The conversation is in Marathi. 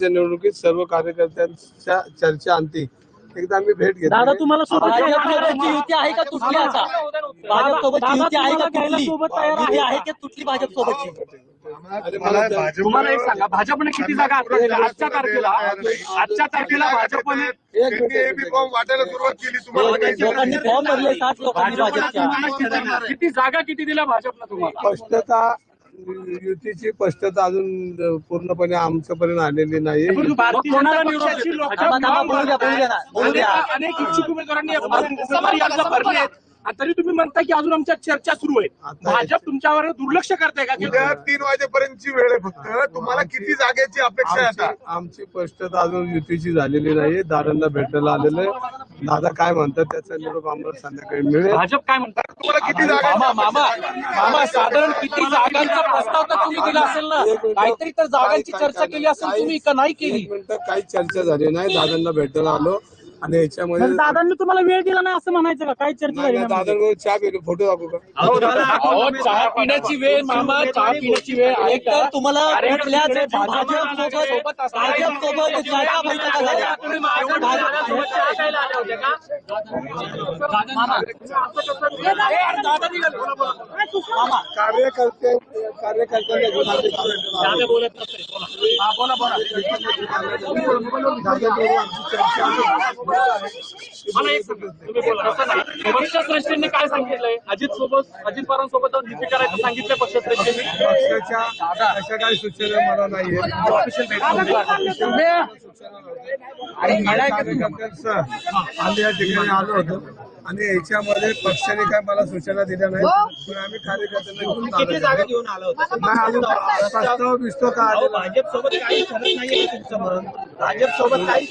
निवडणुकीत सर्व कार्यकर्त्यांच्या चर्चा अंती एकदा आम्ही भेट घेतली. दादा तुम्हाला भाजपची युती आहे का तुटली? आता भाजप सोबतची युती आहे का तुटली? युती आहे की तुटली भाजप सोबतची? तुम्हाला एक सांगा, भाजपने किती जागा आजच्या तारखेला भाजपने फॉर्म वाटायला सुरुवात केली. लोकांनी फॉर्म भरले 7 लोकांनी भाजपच्या. किती जागा किती दिल्या भाजपला तुम्हाला? स्पष्टता युतीची स्पष्टता अजून पूर्णपणे आमच्यापर्यंत आलेली नाही. अनेक इच्छुक उमेदवारांनी अर्ज भरले आहेत, तरी तुम्ही म्हणता की अजून आमच्या चर्चा सुरू आहे. भाजप तुमच्यावर दुर्लक्ष करताय का? 3 वाजेपर्यंतची वेळ आहे फक्त. तुम्हाला किती जागेची अपेक्षा आहे? आमची स्पष्टता अजून युतीची झालेली नाही. दादांना भेटायला आलेलं आहे. दादा काय म्हणतात त्याचा निरोप आम्हाला संध्याकाळी मिळेल. भाजप काय म्हणतात? तुम्हाला किती जागा? मामा साधारण किती जागांचा प्रस्ताव तर तुम्ही दिला असेल ना? काहीतरी तर जागांची चर्चा केली असेल तुम्ही का नाही केली? काही चर्चा झाली नाही. दादांना भेटायला आलो आणि याच्यामध्ये दादांनी तुम्हाला वेळ दिला नाही असं म्हणायचं का? काय चर्चा झाली? दादांवर चहा पिलो, फोटो दाखवू का? चहा पिण्याची वेळ मामा, चहा पिण्याची वेळ आहे एक तर तुम्हाला कुठल्याच भाजप सोबत ज्या बैठका झाल्या कार्यकर्त्यांना घेऊन आम्ही मला एक सांगा, तुम्ही बोला. तसं नाही, पक्षश्रेष्ठींनी काय सांगितलंय? अजित पवारांसोबत जाऊन युती करायचं सांगितलंय पक्षश्रेष्ठींनी. पक्षाच्या अशा काही सूचना मला नाहीये. आम्ही या ठिकाणी आलो होतो आणि याच्यामध्ये पक्षाने काय मला सूचना दिल्या नाही. पण आम्ही कार्यकर्त्यांना घेऊन आलो प्रस्ताव बिस्तो का भाजप सोबत काही